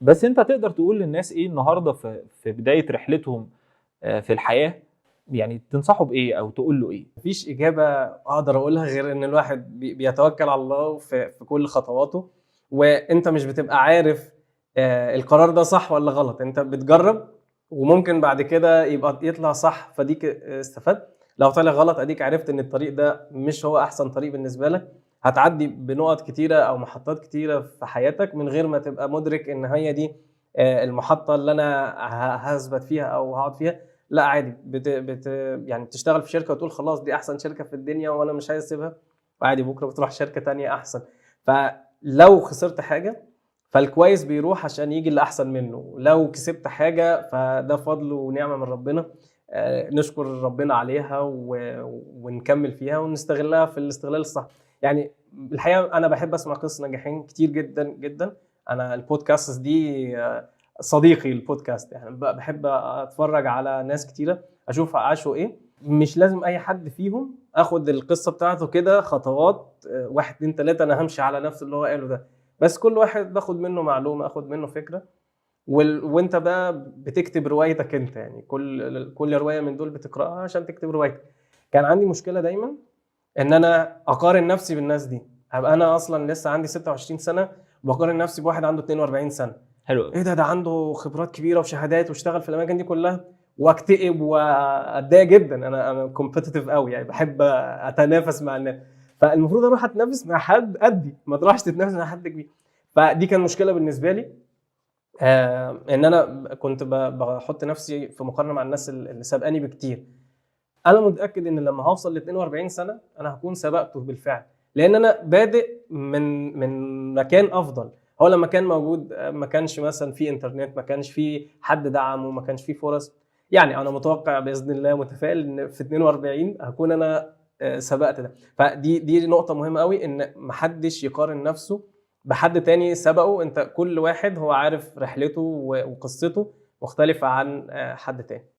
بس انت تقدر تقول للناس ايه النهارده في بدايه رحلتهم في الحياه؟ يعني تنصحه بايه او تقول له ايه؟ مفيش إجابة أقدر أقولها غير إن الواحد بيتوكل على الله في كل خطواته، وأنت مش بتبقى عارف القرار ده صح ولا غلط. أنت بتجرب وممكن بعد كده يطلع صح، فديك استفدت. لو طلع غلط أديك عرفت إن الطريق ده مش هو أحسن طريق بالنسبة لك. هتعدي بنقط كتيرة أو محطات كتيرة في حياتك من غير ما تبقى مدرك إن هي دي المحطة اللي أنا هثبت فيها أو هقعد فيها. لا عادي، يعني بتشتغل في شركه وتقول خلاص دي احسن شركه في الدنيا وانا مش عايز اسيبها، وعادي بكره بتروح شركه تانية احسن. فلو خسرت حاجه فالكويس بيروح عشان يجي اللي احسن منه، لو كسبت حاجه فده فضل ونعمه من ربنا. نشكر ربنا عليها ونكمل فيها ونستغلها في الاستغلال الصح. يعني الحقيقه انا بحب اسمع قصص ناجحين كتير جدا جدا. انا البودكاست دي صديقي البودكاست، يعني بحب اتفرج على ناس كتيره اشوف عاشوا ايه. مش لازم اي حد فيهم اخد القصه بتاعته كده خطوات واحد اتنين تلاته انا همشي على نفس اللي هو قاله ده، بس كل واحد باخد منه معلومه، اخد منه فكره. وانت بقى بتكتب روايتك انت، يعني كل روايه من دول بتقراها عشان تكتب روايتك. كان عندي مشكله دايما ان انا اقارن نفسي بالناس دي. هبقى انا اصلا لسه عندي 26 سنه وبقارن نفسي بواحد عنده 42 سنه. حلو قوي. ايه ده عنده خبرات كبيره وشهادات واشتغل في الاماكن دي كلها، واكتئب واتضايق جدا. انا كومبيتيتيف قوي، يعني بحب اتنافس مع الناس. فالمفروض اروح اتنافس مع حد قدي، ما تروحش تتنافس مع حد كبير. فدي كان مشكله بالنسبه لي. ان انا كنت بحط نفسي في مقارنه مع الناس اللي سابقاني بكتير. انا متاكد ان لما هوصل ل 42 سنه انا هكون سبقته بالفعل، لان انا بادئ من مكان افضل. هو لما كان موجود ما كانش مثلا في انترنت، ما كانش في حد دعمه، ما كانش في فرص. يعني انا متوقع باذن الله، متفائل ان في 42 هكون انا سبقت ده. فدي نقطه مهمه قوي، ان محدش يقارن نفسه بحد تاني سبقه. انت كل واحد هو عارف رحلته وقصته مختلفه عن حد تاني.